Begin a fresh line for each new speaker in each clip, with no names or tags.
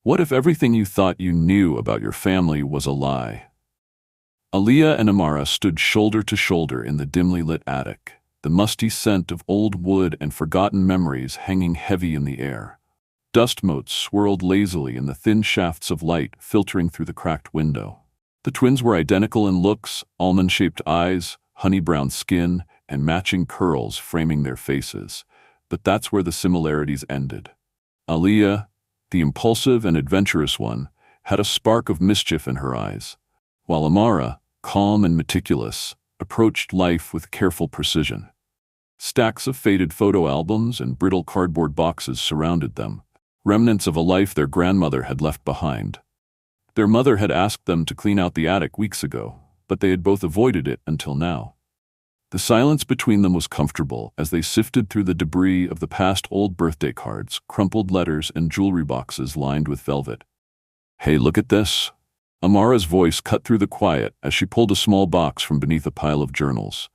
What if everything you thought you knew about your family was a lie? Aaliyah and Amara stood shoulder to shoulder in the dimly lit attic, the musty scent of old wood and forgotten memories hanging heavy in the air. Dust motes swirled lazily in the thin shafts of light filtering through the cracked window. The twins were identical in looks, almond-shaped eyes, honey-brown skin, and matching curls framing their faces. But that's where the similarities ended. Aaliyah, the impulsive and adventurous one, had a spark of mischief in her eyes, while Amara, calm and meticulous, approached life with careful precision. Stacks of faded photo albums and brittle cardboard boxes surrounded them, remnants of a life their grandmother had left behind. Their mother had asked them to clean out the attic weeks ago, but they had both avoided it until now. The silence between them was comfortable as they sifted through the debris of the past old birthday cards, crumpled letters, and jewelry boxes lined with velvet. "Hey, look at this." Amara's voice cut through the quiet as she pulled a small box from beneath a pile of journals.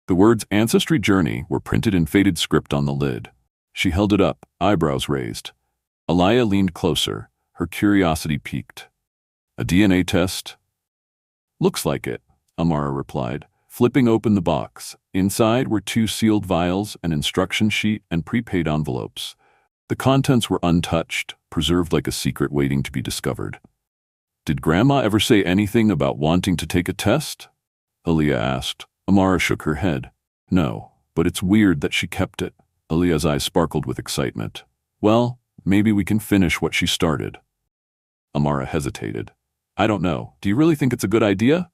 The words Ancestry Journey were printed in faded script on the lid. She held it up, eyebrows raised. Aaliyah leaned closer, her curiosity piqued. "A DNA test?" "Looks like it," Amara replied, flipping open the box. Inside were 2 sealed vials, an instruction sheet, and prepaid envelopes. The contents were untouched, preserved like a secret waiting to be discovered. "Did Grandma ever say anything about wanting to take a test?" Aaliyah asked. Amara shook her head. "No, but it's weird that she kept it." Aaliyah's eyes sparkled with excitement. "Well, maybe we can finish what she started." Amara hesitated. "I don't know. Do you really think it's a good idea?"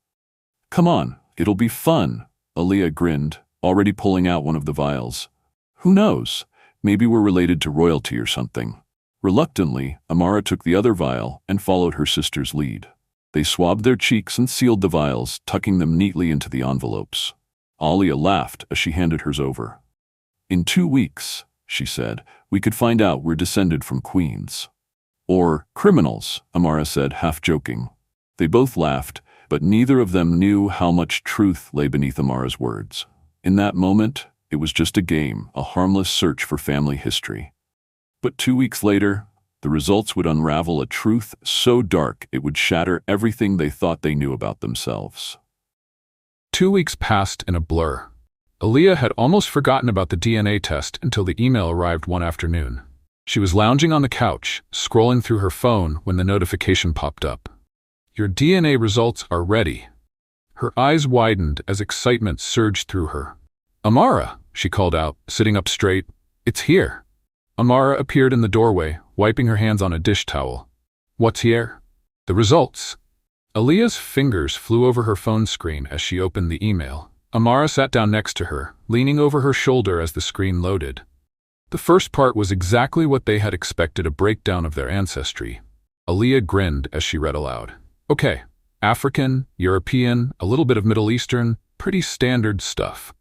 "Come on, it'll be fun." Aaliyah grinned, already pulling out one of the vials. "Who knows? Maybe we're related to royalty or something." Reluctantly, Amara took the other vial and followed her sister's lead. They swabbed their cheeks and sealed the vials, tucking them neatly into the envelopes. Aaliyah laughed as she handed hers over. "In 2 weeks," she said, "we could find out we're descended from queens." "Or criminals," Amara said, half joking. They both laughed, but neither of them knew how much truth lay beneath Amara's words. In that moment, it was just a game, a harmless search for family history. But 2 weeks later, the results would unravel a truth so dark it would shatter everything they thought they knew about themselves.
2 weeks passed in a blur. Aaliyah had almost forgotten about the DNA test until the email arrived one afternoon. She was lounging on the couch, scrolling through her phone when the notification popped up. "Your DNA results are ready." Her eyes widened as excitement surged through her. "Amara," she called out, sitting up straight. "It's here." Amara appeared in the doorway, wiping her hands on a dish towel. "What's here?" "The results." Aaliyah's fingers flew over her phone screen as she opened the email. Amara sat down next to her, leaning over her shoulder as the screen loaded. The first part was exactly what they had expected, a breakdown of their ancestry. Aaliyah grinned as she read aloud. "Okay, African, European, a little bit of Middle Eastern, pretty standard stuff."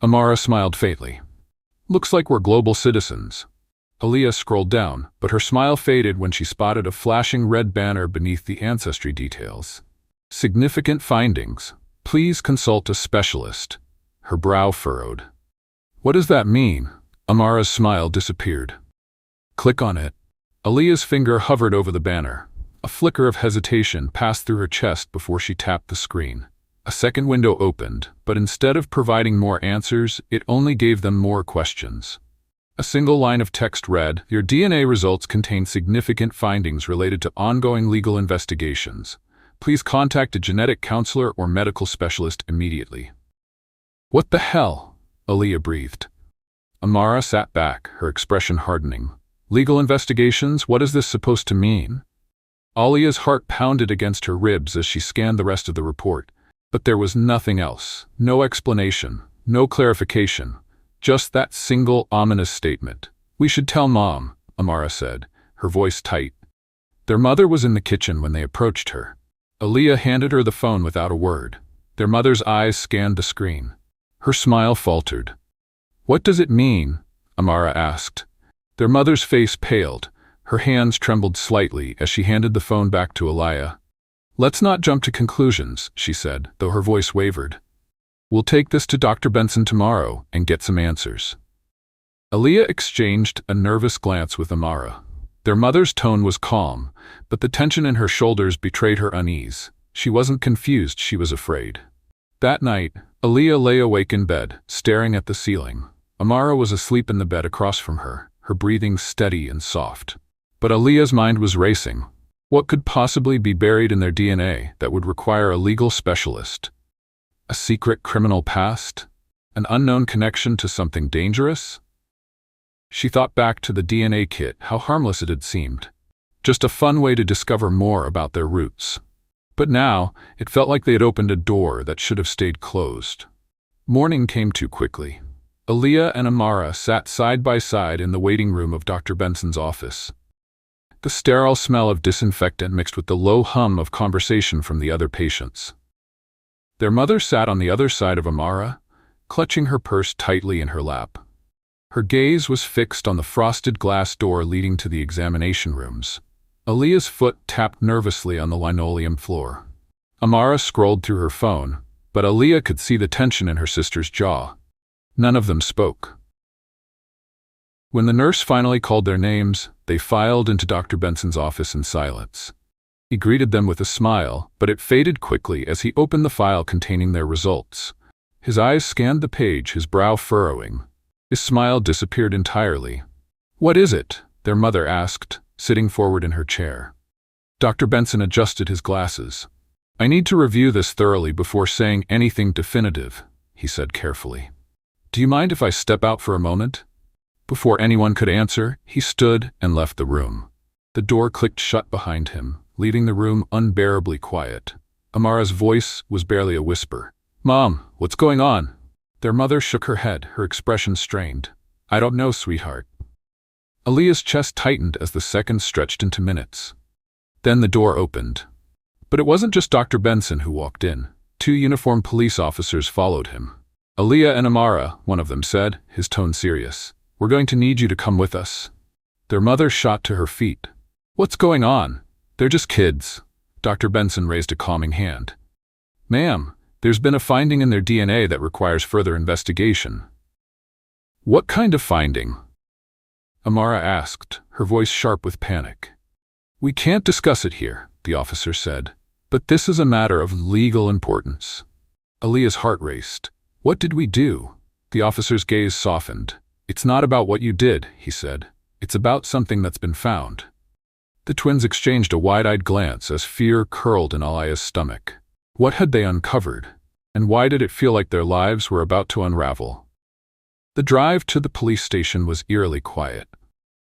Amara smiled faintly. "Looks like we're global citizens." Aaliyah scrolled down, but her smile faded when she spotted a flashing red banner beneath the ancestry details. "Significant findings. Please consult a specialist." Her brow furrowed. "What does that mean?" Amara's smile disappeared. "Click on it." Aaliyah's finger hovered over the banner. A flicker of hesitation passed through her chest before she tapped the screen. A second window opened, but instead of providing more answers, it only gave them more questions. A single line of text read, "Your DNA results contain significant findings related to ongoing legal investigations. Please contact a genetic counselor or medical specialist immediately." "What the hell?" Aaliyah breathed. Amara sat back, her expression hardening. "Legal investigations? What is this supposed to mean?" Aaliyah's heart pounded against her ribs as she scanned the rest of the report. But there was nothing else. No explanation, no clarification. Just that single ominous statement. "We should tell Mom," Amara said, her voice tight. Their mother was in the kitchen when they approached her. Aaliyah handed her the phone without a word. Their mother's eyes scanned the screen. Her smile faltered. "What does it mean?" Amara asked. Their mother's face paled. Her hands trembled slightly as she handed the phone back to Aaliyah. "Let's not jump to conclusions," she said, though her voice wavered. "We'll take this to Dr. Benson tomorrow and get some answers." Aaliyah exchanged a nervous glance with Amara. Their mother's tone was calm, but the tension in her shoulders betrayed her unease. She wasn't confused, she was afraid. That night, Aaliyah lay awake in bed, staring at the ceiling. Amara was asleep in the bed across from her, her breathing steady and soft. But Aaliyah's mind was racing. What could possibly be buried in their DNA that would require a legal specialist? A secret criminal past? An unknown connection to something dangerous? She thought back to the DNA kit, how harmless it had seemed. Just a fun way to discover more about their roots. But now, it felt like they had opened a door that should have stayed closed. Morning came too quickly. Aaliyah and Amara sat side by side in the waiting room of Dr. Benson's office. The sterile smell of disinfectant mixed with the low hum of conversation from the other patients. Their mother sat on the other side of Amara, clutching her purse tightly in her lap. Her gaze was fixed on the frosted glass door leading to the examination rooms. Aaliyah's foot tapped nervously on the linoleum floor. Amara scrolled through her phone, but Aaliyah could see the tension in her sister's jaw. None of them spoke. When the nurse finally called their names, they filed into Dr. Benson's office in silence. He greeted them with a smile, but it faded quickly as he opened the file containing their results. His eyes scanned the page, his brow furrowing. His smile disappeared entirely. "What is it?" their mother asked, sitting forward in her chair. Dr. Benson adjusted his glasses. "I need to review this thoroughly before saying anything definitive," he said carefully. "Do you mind if I step out for a moment?" Before anyone could answer, he stood and left the room. The door clicked shut behind him, leaving the room unbearably quiet. Amara's voice was barely a whisper. "Mom, what's going on?" Their mother shook her head, her expression strained. "I don't know, sweetheart." Aaliyah's chest tightened as the seconds stretched into minutes. Then the door opened. But it wasn't just Dr. Benson who walked in. 2 uniformed police officers followed him. "Aaliyah and Amara," one of them said, his tone serious. "We're going to need you to come with us." Their mother shot to her feet. "What's going on?" "They're just kids." Dr. Benson raised a calming hand. "Ma'am, there's been a finding in their DNA that requires further investigation." "What kind of finding?" Amara asked, her voice sharp with panic. "We can't discuss it here," the officer said, "but this is a matter of legal importance." Aaliyah's heart raced. "What did we do?" The officer's gaze softened. "It's not about what you did," he said. "It's about something that's been found." The twins exchanged a wide-eyed glance as fear curled in Aaliyah's stomach. What had they uncovered? And why did it feel like their lives were about to unravel? The drive to the police station was eerily quiet.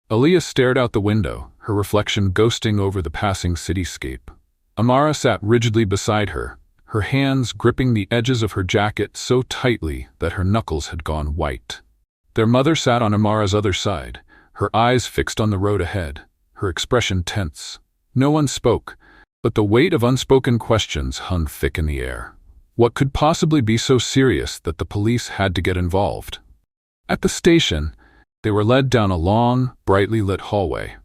Aaliyah stared out the window, her reflection ghosting over the passing cityscape. Amara sat rigidly beside her, her hands gripping the edges of her jacket so tightly that her knuckles had gone white. Their mother sat on Amara's other side, her eyes fixed on the road ahead, her expression tense. No one spoke, but the weight of unspoken questions hung thick in the air. What could possibly be so serious that the police had to get involved? At the station, they were led down a long, brightly lit hallway.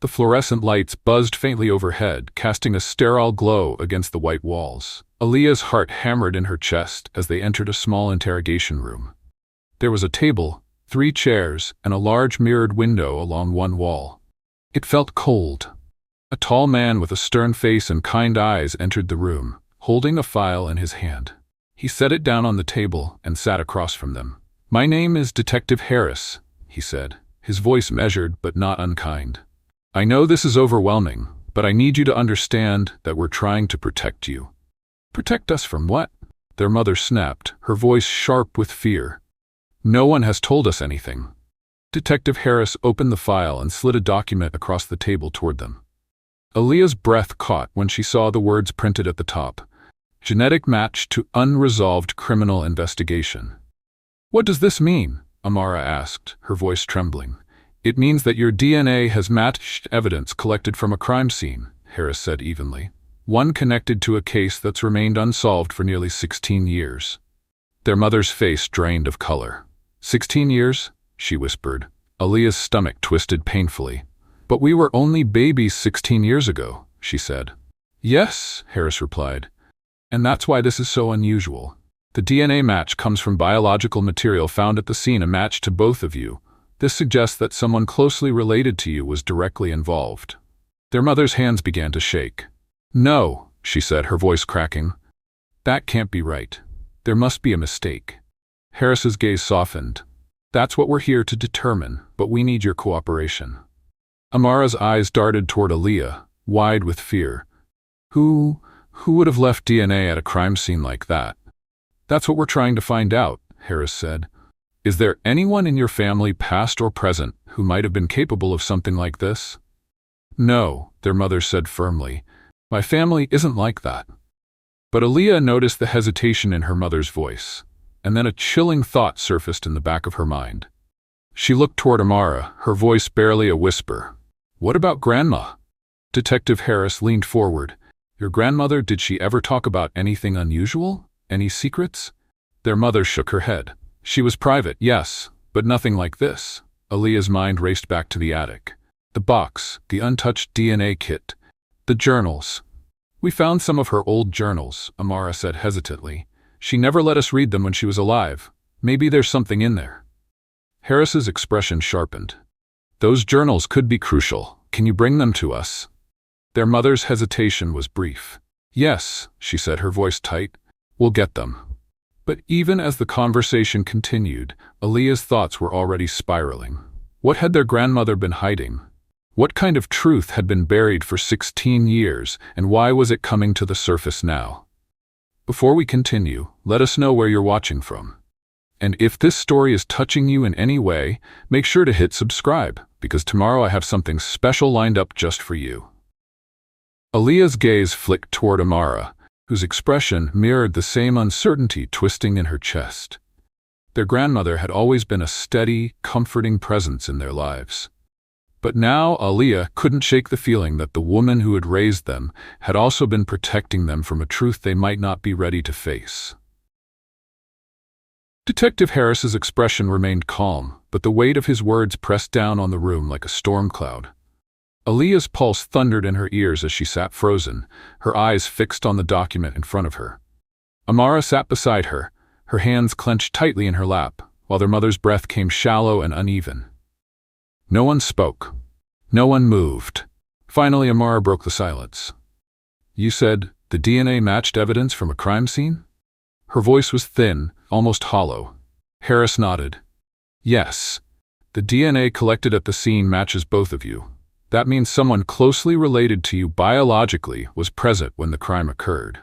The fluorescent lights buzzed faintly overhead, casting a sterile glow against the white walls. Aaliyah's heart hammered in her chest as they entered a small interrogation room. There was a table, 3 chairs, and a large mirrored window along one wall. It felt cold. A tall man with a stern face and kind eyes entered the room, holding a file in his hand. He set it down on the table and sat across from them. "My name is Detective Harris," he said, his voice measured but not unkind. "I know this is overwhelming, but I need you to understand that we're trying to protect you." "Protect us from what?" Their mother snapped, her voice sharp with fear. "No one has told us anything." Detective Harris opened the file and slid a document across the table toward them. Aaliyah's breath caught when she saw the words printed at the top. "Genetic match to unresolved criminal investigation." "What does this mean?" Amara asked, her voice trembling. "It means that your DNA has matched evidence collected from a crime scene," Harris said evenly. "One connected to a case that's remained unsolved for nearly 16 years. Their mother's face drained of color. "16 years?" she whispered. Aaliyah's stomach twisted painfully. "But we were only babies 16 years ago," she said. "Yes," Harris replied. "And that's why this is so unusual. The DNA match comes from biological material found at the scene, a match to both of you, This suggests that someone closely related to you was directly involved. Their mother's hands began to shake. "No," she said, her voice cracking. "That can't be right. There must be a mistake." Harris's gaze softened. "That's what we're here to determine, but we need your cooperation." Amara's eyes darted toward Aaliyah, wide with fear. Who would have left DNA at a crime scene like that? "That's what we're trying to find out," Harris said. "Is there anyone in your family, past or present, who might have been capable of something like this?" "No," their mother said firmly. "My family isn't like that." But Aaliyah noticed the hesitation in her mother's voice, and then a chilling thought surfaced in the back of her mind. She looked toward Amara, her voice barely a whisper. "What about Grandma?" Detective Harris leaned forward. "Your grandmother, did she ever talk about anything unusual? Any secrets?" Their mother shook her head. "She was private, yes, but nothing like this." Aaliyah's mind raced back to the attic. The box, the untouched DNA kit, the journals. "We found some of her old journals," Amara said hesitantly. "She never let us read them when she was alive. Maybe there's something in there." Harris's expression sharpened. "Those journals could be crucial. Can you bring them to us?" Their mother's hesitation was brief. "Yes," she said, her voice tight. "We'll get them." But even as the conversation continued, Aaliyah's thoughts were already spiraling. What had their grandmother been hiding? What kind of truth had been buried for 16 years, and why was it coming to the surface now? Before we continue, let us know where you're watching from. And if this story is touching you in any way, make sure to hit subscribe, because tomorrow I have something special lined up just for you. Aaliyah's gaze flicked toward Amara, whose expression mirrored the same uncertainty twisting in her chest. Their grandmother had always been a steady, comforting presence in their lives. But now Aaliyah couldn't shake the feeling that the woman who had raised them had also been protecting them from a truth they might not be ready to face. Detective Harris's expression remained calm, but the weight of his words pressed down on the room like a storm cloud. Aaliyah's pulse thundered in her ears as she sat frozen, her eyes fixed on the document in front of her. Amara sat beside her, her hands clenched tightly in her lap, while their mother's breath came shallow and uneven. No one spoke. No one moved. Finally, Amara broke the silence. "You said the DNA matched evidence from a crime scene?" Her voice was thin, almost hollow. Harris nodded. "Yes. The DNA collected at the scene matches both of you. That means someone closely related to you biologically was present when the crime occurred."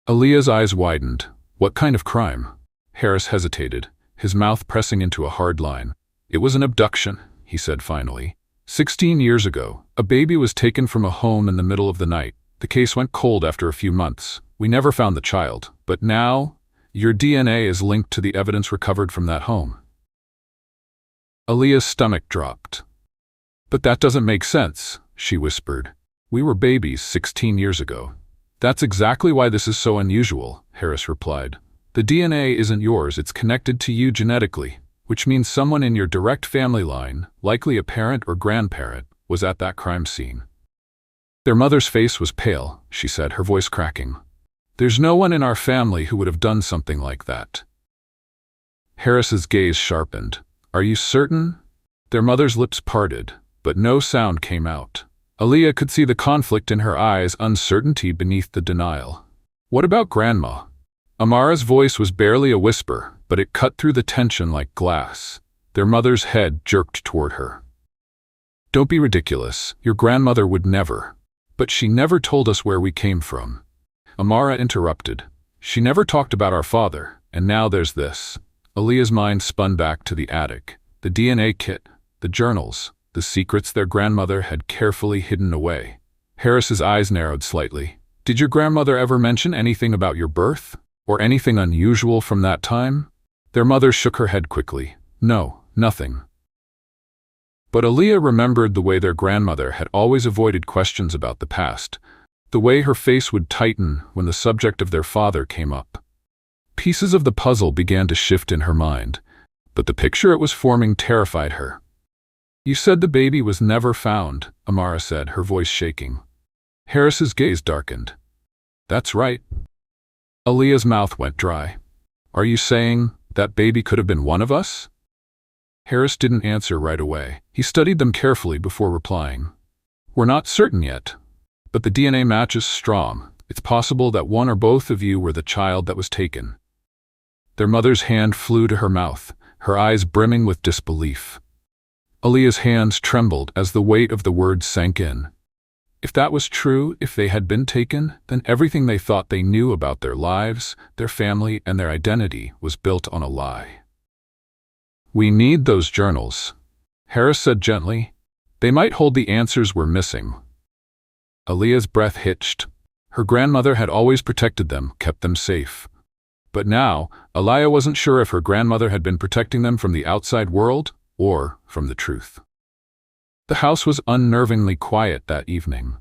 Aaliyah's eyes widened. "What kind of crime?" Harris hesitated, his mouth pressing into a hard line. "It was an abduction," he said finally. 16 years ago, a baby was taken from a home in the middle of the night. The case went cold after a few months. We never found the child, but now, your DNA is linked to the evidence recovered from that home." Aaliyah's stomach dropped. "But that doesn't make sense," she whispered. "We were babies 16 years ago." "That's exactly why this is so unusual," Harris replied. "The DNA isn't yours, it's connected to you genetically, which means someone in your direct family line, likely a parent or grandparent, was at that crime scene." Their mother's face was pale, she said, her voice cracking. "There's no one in our family who would have done something like that." Harris's gaze sharpened. "Are you certain?" Their mother's lips parted, but no sound came out. Aaliyah could see the conflict in her eyes, uncertainty beneath the denial. "What about Grandma?" Amara's voice was barely a whisper, but it cut through the tension like glass. Their mother's head jerked toward her. "Don't be ridiculous. Your grandmother would never." "But she never told us where we came from." Amara interrupted. "She never talked about our father, and now there's this." Aaliyah's mind spun back to the attic. The DNA kit, the journals, the secrets their grandmother had carefully hidden away. Harris's eyes narrowed slightly. "Did your grandmother ever mention anything about your birth? Or anything unusual from that time?" Their mother shook her head quickly. "No, nothing." But Aaliyah remembered the way their grandmother had always avoided questions about the past, the way her face would tighten when the subject of their father came up. Pieces of the puzzle began to shift in her mind, but the picture it was forming terrified her. "You said the baby was never found," Amara said, her voice shaking. Harris's gaze darkened. "That's right." Aaliyah's mouth went dry. "Are you saying that baby could have been one of us?" Harris didn't answer right away. He studied them carefully before replying. "We're not certain yet, but the DNA match is strong. It's possible that one or both of you were the child that was taken." Their mother's hand flew to her mouth, her eyes brimming with disbelief. Aaliyah's hands trembled as the weight of the words sank in. If that was true, if they had been taken, then everything they thought they knew about their lives, their family, and their identity was built on a lie. "We need those journals," Harris said gently. "They might hold the answers we're missing." Aaliyah's breath hitched. Her grandmother had always protected them, kept them safe. But now, Aaliyah wasn't sure if her grandmother had been protecting them from the outside world or from the truth. The house was unnervingly quiet that evening.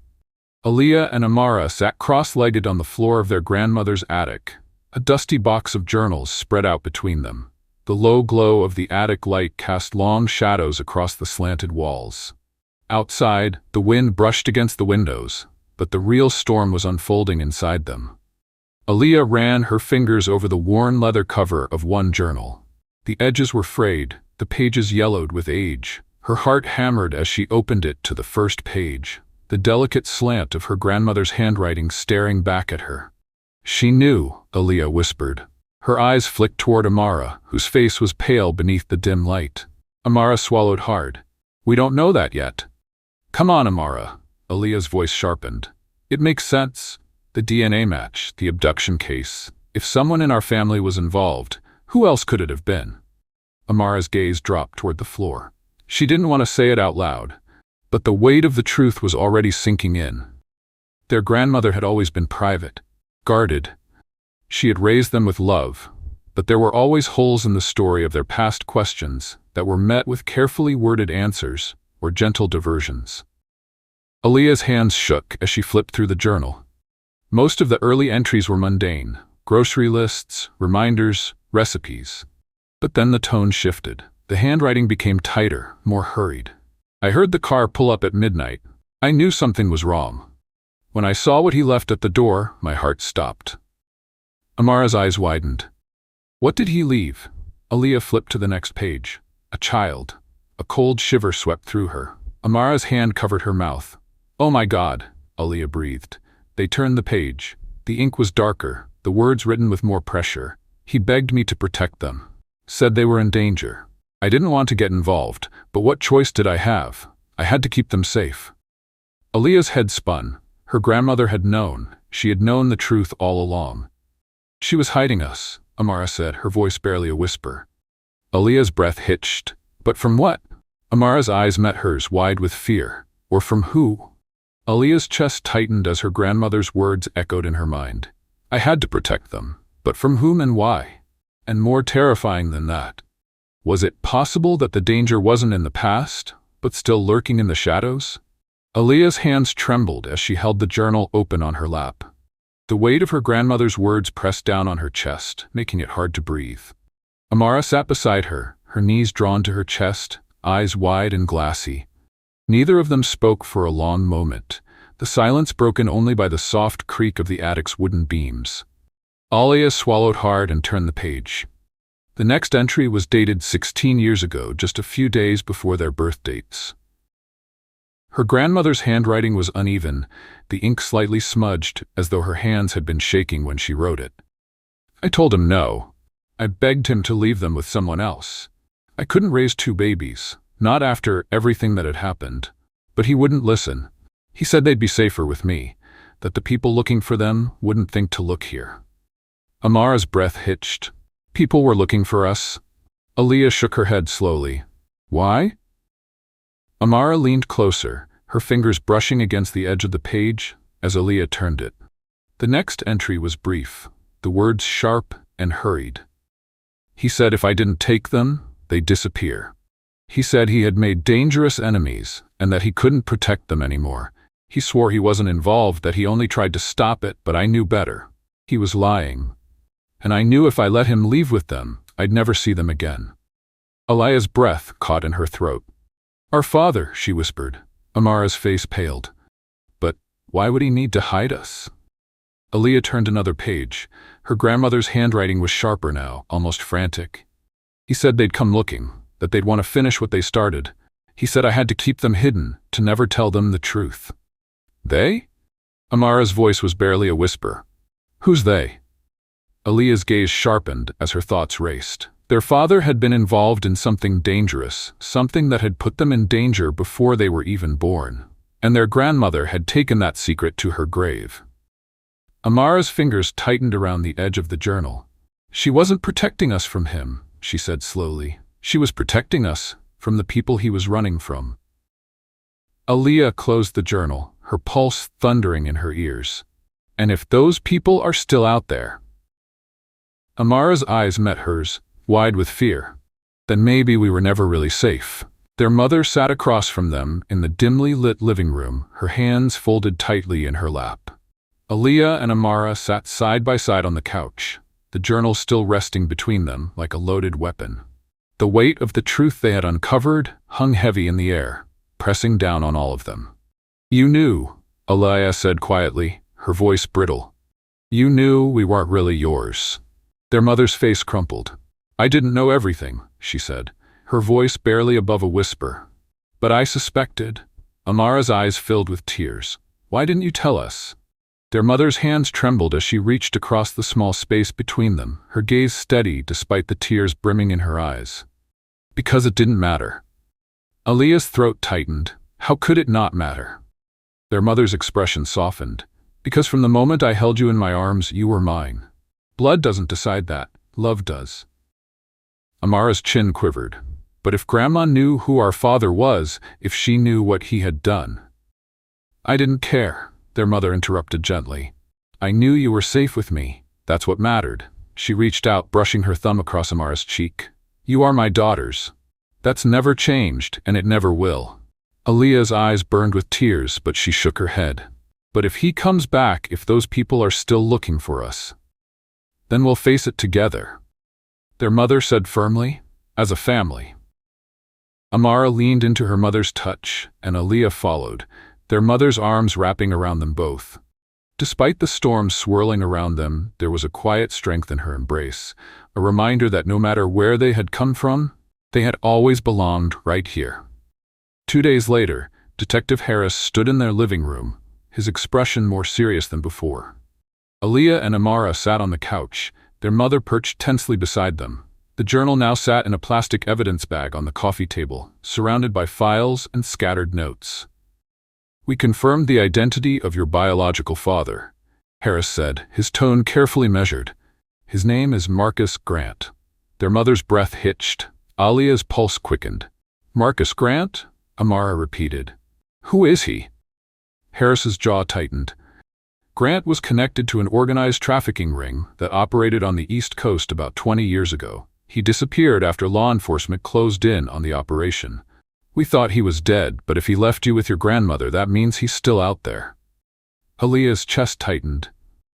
Aaliyah and Amara sat cross-legged on the floor of their grandmother's attic, a dusty box of journals spread out between them. The low glow of the attic light cast long shadows across the slanted walls. Outside, the wind brushed against the windows, but the real storm was unfolding inside them. Aaliyah ran her fingers over the worn leather cover of one journal. The edges were frayed, the pages yellowed with age. Her heart hammered as she opened it to the first page, the delicate slant of her grandmother's handwriting staring back at her. "She knew," Aaliyah whispered. Her eyes flicked toward Amara, whose face was pale beneath the dim light. Amara swallowed hard. "We don't know that yet." "Come on, Amara," Aaliyah's voice sharpened. "It makes sense. The DNA match, the abduction case. If someone in our family was involved, who else could it have been?" Amara's gaze dropped toward the floor. She didn't want to say it out loud, but the weight of the truth was already sinking in. Their grandmother had always been private, guarded. She had raised them with love, but there were always holes in the story of their past questions that were met with carefully worded answers or gentle diversions. Aaliyah's hands shook as she flipped through the journal. Most of the early entries were mundane, grocery lists, reminders, recipes. But then the tone shifted. The handwriting became tighter, more hurried. "I heard the car pull up at midnight. I knew something was wrong. When I saw what he left at the door, my heart stopped." Amara's eyes widened. "What did he leave?" Aaliyah flipped to the next page. A child. A cold shiver swept through her. Amara's hand covered her mouth. "Oh my God," Aaliyah breathed. They turned the page. The ink was darker, the words written with more pressure. "He begged me to protect them. Said they were in danger. I didn't want to get involved, but what choice did I have? I had to keep them safe." Aaliyah's head spun. Her grandmother had known. She had known the truth all along. "She was hiding us," Amara said, her voice barely a whisper. Aaliyah's breath hitched. "But from what?" Amara's eyes met hers, wide with fear. "Or from who?" Aaliyah's chest tightened as her grandmother's words echoed in her mind. "I had to protect them. But from whom and why? And more terrifying than that, was it possible that the danger wasn't in the past, but still lurking in the shadows?" Aaliyah's hands trembled as she held the journal open on her lap. The weight of her grandmother's words pressed down on her chest, making it hard to breathe. Amara sat beside her, her knees drawn to her chest, eyes wide and glassy. Neither of them spoke for a long moment, the silence broken only by the soft creak of the attic's wooden beams. Aaliyah swallowed hard and turned the page. The next entry was dated 16 years ago, just a few days before their birth dates. Her grandmother's handwriting was uneven, the ink slightly smudged, as though her hands had been shaking when she wrote it. "I told him no. I begged him to leave them with someone else. I couldn't raise two babies, not after everything that had happened. But he wouldn't listen. He said they'd be safer with me, that the people looking for them wouldn't think to look here." Amara's breath hitched. "People were looking for us?" Aaliyah shook her head slowly. "Why?" Amara leaned closer, her fingers brushing against the edge of the page as Aaliyah turned it. The next entry was brief, the words sharp and hurried. "He said if I didn't take them, they'd disappear. He said he had made dangerous enemies and that he couldn't protect them anymore. He swore he wasn't involved, that he only tried to stop it, but I knew better. He was lying. And I knew if I let him leave with them, I'd never see them again." Aaliyah's breath caught in her throat. "Our father," she whispered. Amara's face paled. "But why would he need to hide us?" Aaliyah turned another page. Her grandmother's handwriting was sharper now, almost frantic. "He said they'd come looking. that they'd want to finish what they started. He said I had to keep them hidden, to never tell them the truth. They? Amara's voice was barely a whisper. Who's they? Aaliyah's gaze sharpened as her thoughts raced. Their father had been involved in something dangerous, something that had put them in danger before they were even born. And their grandmother had taken that secret to her grave. Amara's fingers tightened around the edge of the journal. She wasn't protecting us from him, she said slowly. She was protecting us from the people he was running from. Aaliyah closed the journal, her pulse thundering in her ears. And if those people are still out there? Amara's eyes met hers, wide with fear. Then maybe we were never really safe. Their mother sat across from them in the dimly lit living room, her hands folded tightly in her lap. Aaliyah and Amara sat side by side on the couch, the journal still resting between them like a loaded weapon. The weight of the truth they had uncovered hung heavy in the air, pressing down on all of them. You knew, Aaliyah said quietly, her voice brittle. You knew we weren't really yours. Their mother's face crumpled. I didn't know everything, she said, her voice barely above a whisper. But I suspected. Amara's eyes filled with tears. Why didn't you tell us? Their mother's hands trembled as she reached across the small space between them, her gaze steady despite the tears brimming in her eyes. Because it didn't matter. Aaliyah's throat tightened. How could it not matter? Their mother's expression softened. Because from the moment I held you in my arms, you were mine. Blood doesn't decide that. Love does. Amara's chin quivered. But if Grandma knew who our father was, if she knew what he had done. I didn't care, their mother interrupted gently. I knew you were safe with me. That's what mattered. She reached out, brushing her thumb across Amara's cheek. You are my daughters. That's never changed, and it never will. Aaliyah's eyes burned with tears, but she shook her head. But if he comes back, if those people are still looking for us, then we'll face it together. Their mother said firmly, as a family. Amara leaned into her mother's touch, and Aaliyah followed, their mother's arms wrapping around them both. Despite the storm swirling around them, there was a quiet strength in her embrace, a reminder that no matter where they had come from, they had always belonged right here. 2 days later, Detective Harris stood in their living room, his expression more serious than before. Aaliyah and Amara sat on the couch, their mother perched tensely beside them. The journal now sat in a plastic evidence bag on the coffee table, surrounded by files and scattered notes. We confirmed the identity of your biological father, Harris said, his tone carefully measured. His name is Marcus Grant. Their mother's breath hitched. Aaliyah's pulse quickened. Marcus Grant? Amara repeated. Who is he? Harris's jaw tightened. Grant was connected to an organized trafficking ring that operated on the East Coast about 20 years ago. He disappeared after law enforcement closed in on the operation. We thought he was dead, but if he left you with your grandmother, that means he's still out there. Aaliyah's chest tightened.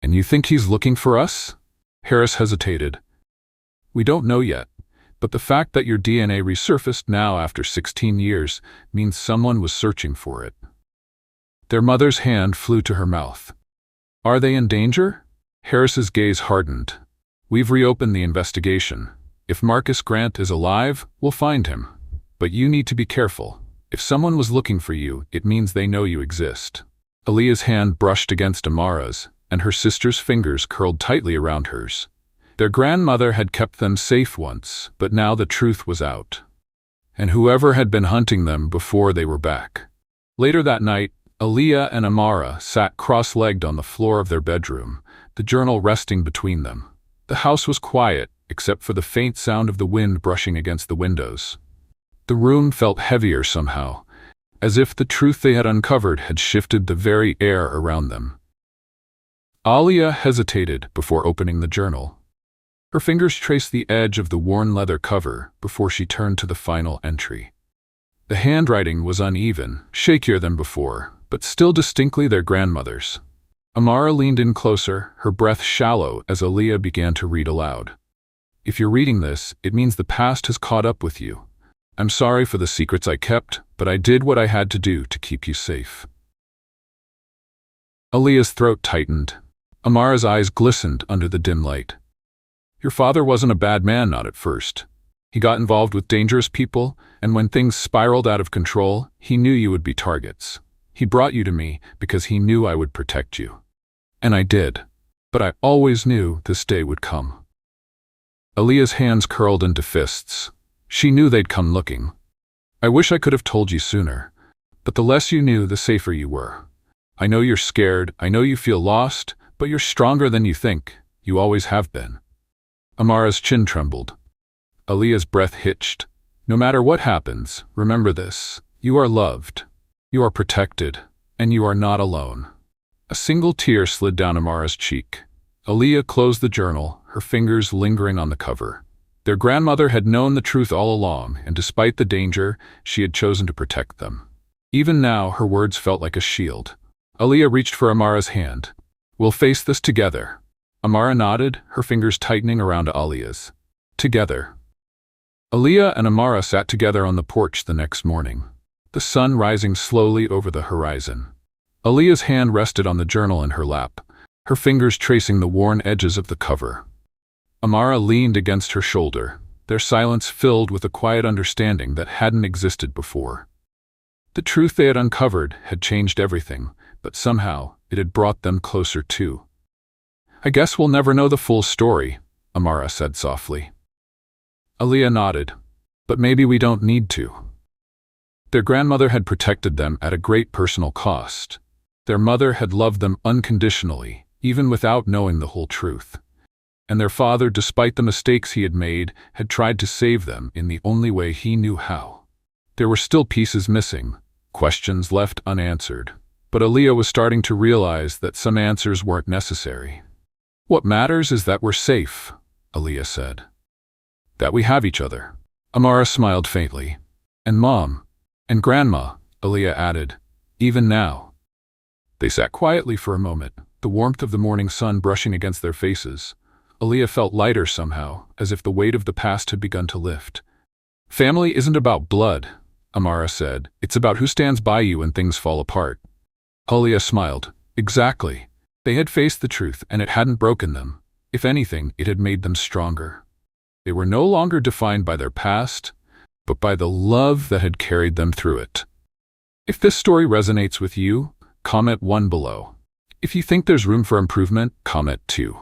And you think he's looking for us? Harris hesitated. We don't know yet, but the fact that your DNA resurfaced now after 16 years means someone was searching for it. Their mother's hand flew to her mouth. Are they in danger? Harris's gaze hardened. We've reopened the investigation. If Marcus Grant is alive, we'll find him. But you need to be careful. If someone was looking for you, it means they know you exist. Aaliyah's hand brushed against Amara's, and her sister's fingers curled tightly around hers. Their grandmother had kept them safe once, but now the truth was out. And whoever had been hunting them before they were back. Later that night, Aaliyah and Amara sat cross-legged on the floor of their bedroom, the journal resting between them. The house was quiet, except for the faint sound of the wind brushing against the windows. The room felt heavier somehow, as if the truth they had uncovered had shifted the very air around them. Aaliyah hesitated before opening the journal. Her fingers traced the edge of the worn leather cover before she turned to the final entry. The handwriting was uneven, shakier than before, but still distinctly their grandmother's. Amara leaned in closer, her breath shallow as Aaliyah began to read aloud. If you're reading this, it means the past has caught up with you. I'm sorry for the secrets I kept, but I did what I had to do to keep you safe. Aaliyah's throat tightened. Amara's eyes glistened under the dim light. Your father wasn't a bad man, not at first. He got involved with dangerous people, and when things spiraled out of control, he knew you would be targets. He brought you to me because he knew I would protect you. And I did. But I always knew this day would come. Aaliyah's hands curled into fists. She knew they'd come looking. I wish I could have told you sooner. But the less you knew, the safer you were. I know you're scared, I know you feel lost, but you're stronger than you think. You always have been. Amara's chin trembled. Aaliyah's breath hitched. No matter what happens, remember this. You are loved. You are protected. And you are not alone. A single tear slid down Amara's cheek. Aaliyah closed the journal, her fingers lingering on the cover. Their grandmother had known the truth all along, and despite the danger, she had chosen to protect them. Even now, her words felt like a shield. Aaliyah reached for Amara's hand. We'll face this together. Amara nodded, her fingers tightening around Aaliyah's. Together. Aaliyah and Amara sat together on the porch the next morning, the sun rising slowly over the horizon. Aaliyah's hand rested on the journal in her lap, her fingers tracing the worn edges of the cover. Amara leaned against her shoulder, their silence filled with a quiet understanding that hadn't existed before. The truth they had uncovered had changed everything, but somehow it had brought them closer too. I guess we'll never know the full story, Amara said softly. Aaliyah nodded. But maybe we don't need to. Their grandmother had protected them at a great personal cost. Their mother had loved them unconditionally, even without knowing the whole truth. And their father, despite the mistakes he had made, had tried to save them in the only way he knew how. There were still pieces missing, questions left unanswered. But Aaliyah was starting to realize that some answers weren't necessary. What matters is that we're safe, Aaliyah said. That we have each other. Amara smiled faintly. And Mom. And Grandma, Aaliyah added. Even now. They sat quietly for a moment, the warmth of the morning sun brushing against their faces. Aaliyah felt lighter somehow, as if the weight of the past had begun to lift. Family isn't about blood, Amara said. It's about who stands by you when things fall apart. Aaliyah smiled. Exactly. They had faced the truth, and it hadn't broken them. If anything, it had made them stronger. They were no longer defined by their past, but by the love that had carried them through it. If this story resonates with you, comment 1 below. If you think there's room for improvement, comment 2.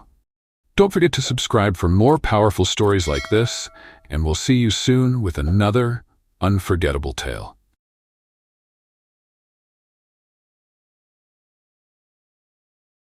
Don't forget to subscribe for more powerful stories like this, and we'll see you soon with another unforgettable tale.